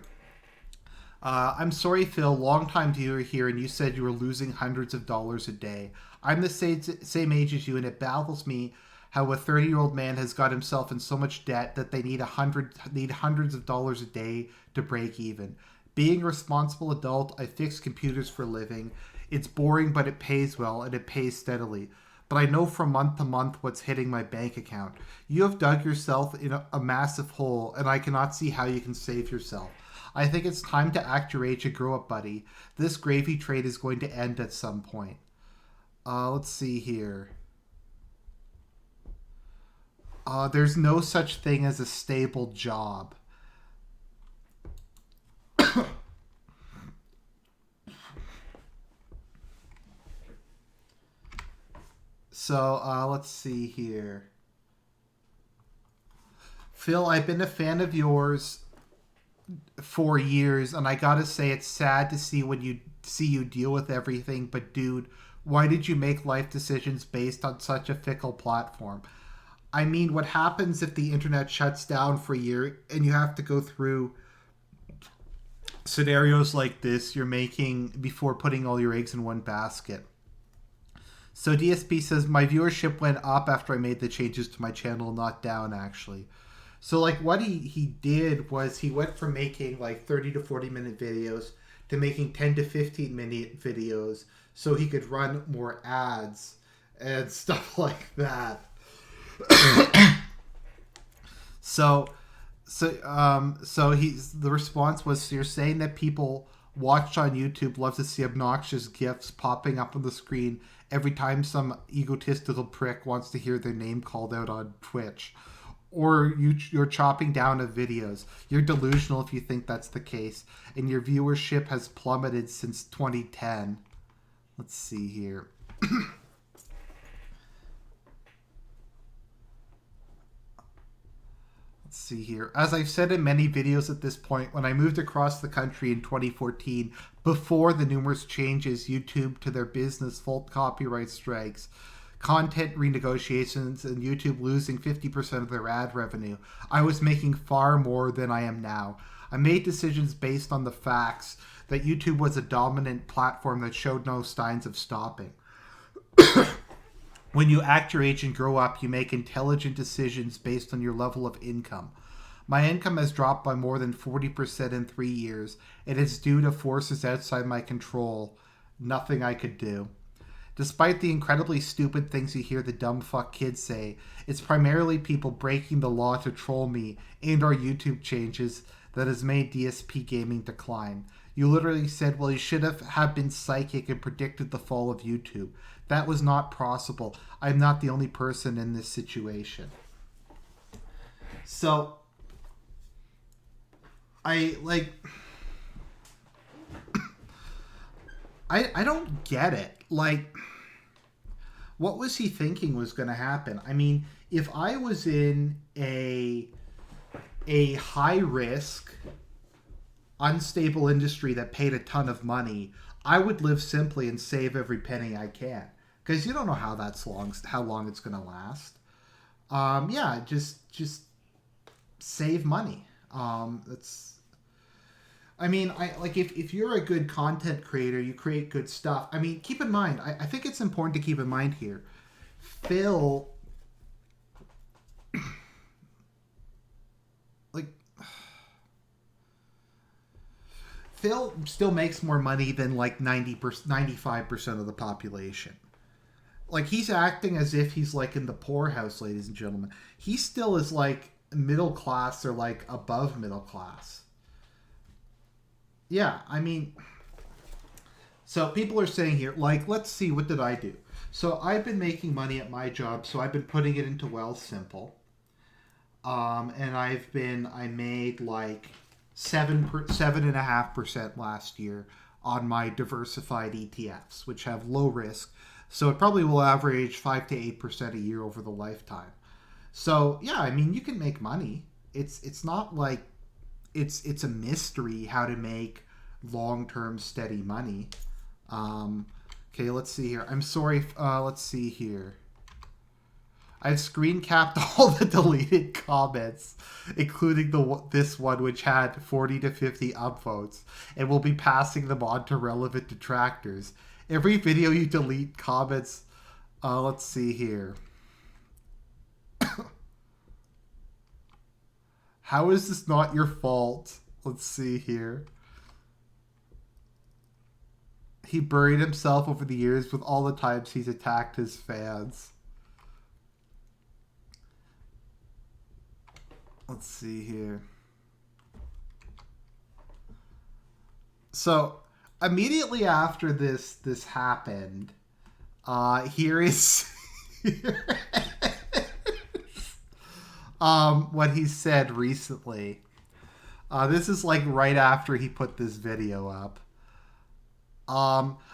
I'm sorry, Phil, long-time viewer here, and you said you were losing hundreds of dollars a day. I'm the same age as you, and it baffles me how a 30-year-old man has got himself in so much debt that they need hundreds of dollars a day to break even. Being a responsible adult, I fix computers for a living. It's boring, but it pays well, and it pays steadily. But I know from month to month what's hitting my bank account. You have dug yourself in a massive hole, and I cannot see how you can save yourself. I think it's time to act your age and grow up, buddy. This gravy trade is going to end at some point. Let's see here. There's no such thing as a stable job. So, let's see here. Phil, I've been a fan of yours for years, and I gotta say it's sad to see when you deal with everything, but dude, why did you make life decisions based on such a fickle platform? I mean, what happens if the internet shuts down for a year and you have to go through scenarios like this you're making before putting all your eggs in one basket? So DSP says, my viewership went up after I made the changes to my channel, not down, actually. So, like, what he did was he went from making, like, 30 to 40-minute videos to making 10 to 15-minute videos so he could run more ads and stuff like that. So the response was, so you're saying that people watched on YouTube love to see obnoxious GIFs popping up on the screen every time some egotistical prick wants to hear their name called out on Twitch. Or you're chopping down of videos. You're delusional if you think that's the case. And your viewership has plummeted since 2010. Let's see here. Let's see here. As I've said in many videos at this point, when I moved across the country in 2014, before the numerous changes YouTube to their business, full copyright strikes, content renegotiations, and YouTube losing 50% of their ad revenue, I was making far more than I am now. I made decisions based on the facts that YouTube was a dominant platform that showed no signs of stopping. When you act your age and grow up, you make intelligent decisions based on your level of income. My income has dropped by more than 40% in 3 years, and it's due to forces outside my control. Nothing I could do. Despite the incredibly stupid things you hear the dumb fuck kids say, it's primarily people breaking the law to troll me and our YouTube changes that has made DSP gaming decline. You literally said, well, you should have been psychic and predicted the fall of YouTube. That was not possible. I'm not the only person in this situation. So, I don't get it. Like, what was he thinking was going to happen? I mean, if I was in a high risk, unstable industry that paid a ton of money, I would live simply and save every penny I can, because you don't know how long it's going to last. Yeah, just save money. I mean, if you're a good content creator, you create good stuff. I mean, keep in mind, I think it's important to keep in mind here, Phil, Phil still makes more money than like 95% of the population. Like, he's acting as if he's like in the poorhouse, ladies and gentlemen. He still is like middle class or like above middle class. Yeah, I mean, so people are saying here, like, let's see, what did I do? So I've been making money at my job, so I've been putting it into Wealthsimple. And I made like 7.5% last year on my diversified ETFs, which have low risk. So it probably will average 5 to 8% a year over the lifetime. So yeah, I mean, you can make money. It's not like it's a mystery how to make long-term steady money. Okay, let's see here. I'm sorry. Let's see here. I've screen capped all the deleted comments, including this one, which had 40 to 50 upvotes, and will be passing them on to relevant detractors. Every video you delete comments. Let's see here. How is this not your fault? Let's see here. He buried himself over the years with all the times he's attacked his fans. Let's see here. So, immediately after this happened, here is what he said recently. This is like right after he put this video up.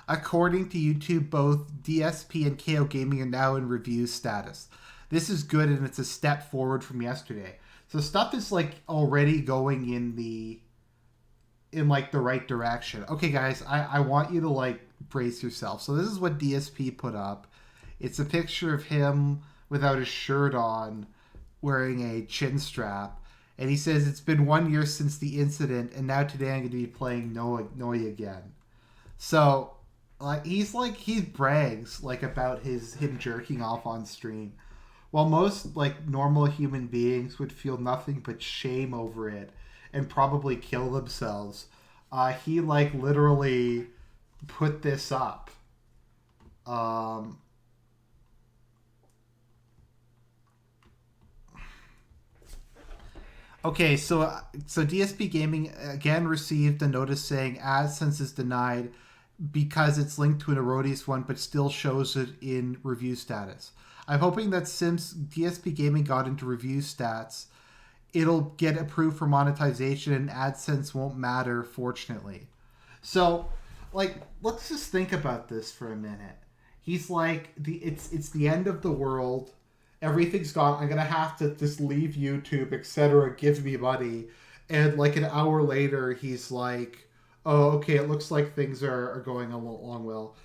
According to YouTube, both DSP and KO Gaming are now in review status. This is good, and it's a step forward from yesterday. So stuff is like already going in like the right direction. Okay, guys, I want you to like brace yourself. So this is what DSP put up. It's a picture of him without his shirt on, wearing a chin strap. And he says, it's been 1 year since the incident, and now today I'm going to be playing Noi again. So, like, he brags like about him jerking off on stream, while most like normal human beings would feel nothing but shame over it and probably kill themselves. He like literally put this up. Okay, so DSP Gaming again received a notice saying AdSense is denied because it's linked to an erroneous one, but still shows it in review status. I'm hoping that since DSP Gaming got into review stats, it'll get approved for monetization and AdSense won't matter, fortunately. So, like, let's just think about this for a minute. He's like, it's the end of the world. Everything's gone. I'm going to have to just leave YouTube, etc. Give me money. And like an hour later, he's like, oh, okay, it looks like things are going along well.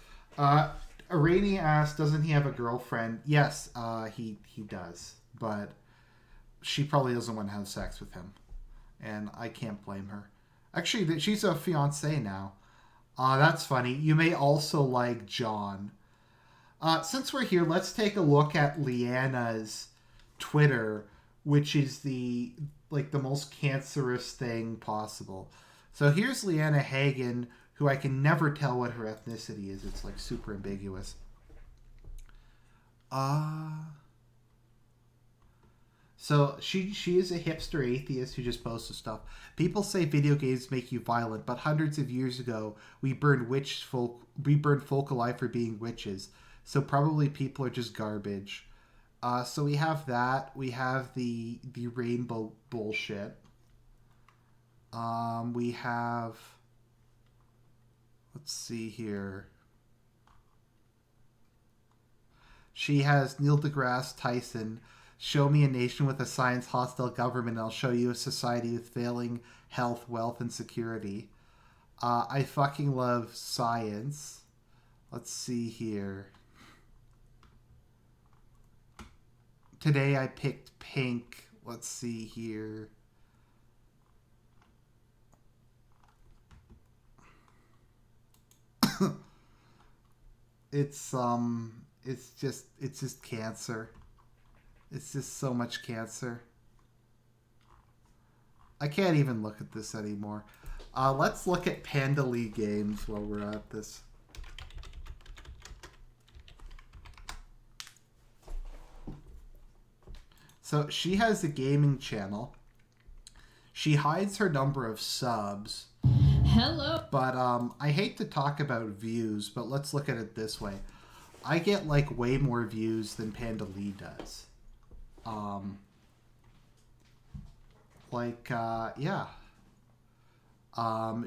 Irani asked, doesn't he have a girlfriend? Yes, he does. But she probably doesn't want to have sex with him. and I can't blame her. Actually, she's a fiance now. That's funny. You may also like John. Since we're here, let's take a look at Leanna's Twitter, which is the most cancerous thing possible. So here's Leanna Hagen, who I can never tell what her ethnicity is. It's like super ambiguous. So she is a hipster atheist who just posts stuff. People say video games make you violent, but hundreds of years ago we burned folk alive for being witches. So probably people are just garbage. So we have that. We have the rainbow bullshit. We have. Let's see here. She has Neil deGrasse Tyson. Show me a nation with a science hostile government, and I'll show you a society with failing health, wealth, and security. I fucking love science. Let's see here. Today I picked pink. Let's see here. It's just cancer. It's just so much cancer. I can't even look at this anymore. Let's look at Panda League games while we're at this. So she has a gaming channel. She hides her number of subs. Hello. But I hate to talk about views, but let's look at it this way. I get like way more views than Panda Lee does. Yeah.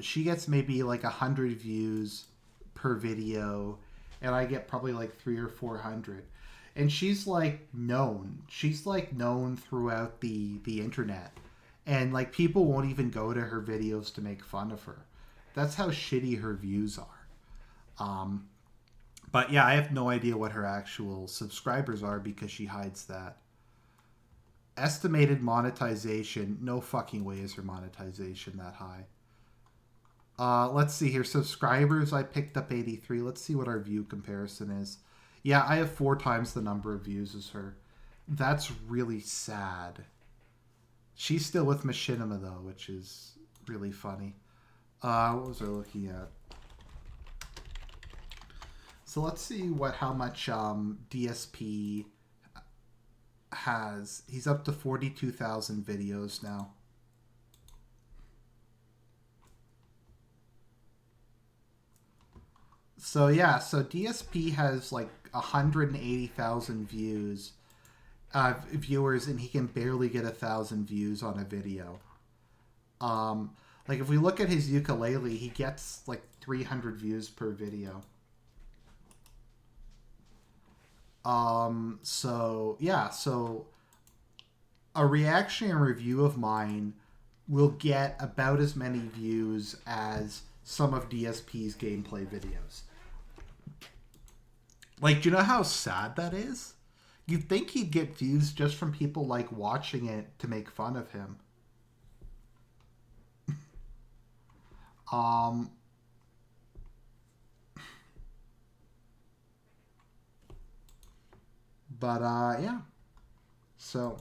She gets maybe like 100 views per video, and I get probably like 300 or 400. And she's like known. She's like known throughout the internet. And like people won't even go to her videos to make fun of her. That's how shitty her views are. But yeah, I have no idea what her actual subscribers are because she hides that. Estimated monetization. No fucking way is her monetization that high. Let's see here. Subscribers, I picked up 83. Let's see what our view comparison is. Yeah, I have 4 times the number of views as her. That's really sad. She's still with Machinima, though, which is really funny. What was I looking at? So let's see how much DSP has. He's up to 42,000 videos now. So yeah, so DSP has like 180,000 viewers, and he can barely get 1,000 views on a video. Like if we look at his ukulele, he gets like 300 views per video. So yeah, so a reaction and review of mine will get about as many views as some of DSP's gameplay videos. Like, do you know how sad that is? You'd think he'd get views just from people like watching it to make fun of him. Yeah. So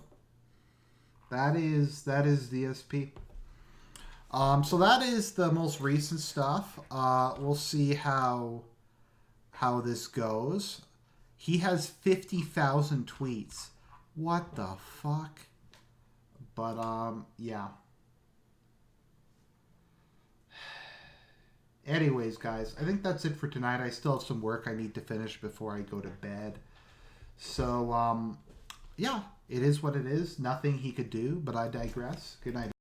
that is DSP. So that is the most recent stuff. We'll see how this goes. He has 50,000 tweets. What the fuck? But yeah. Anyways, guys, I think that's it for tonight. I still have some work I need to finish before I go to bed. So yeah, it is what it is. Nothing he could do, but I digress. Good night.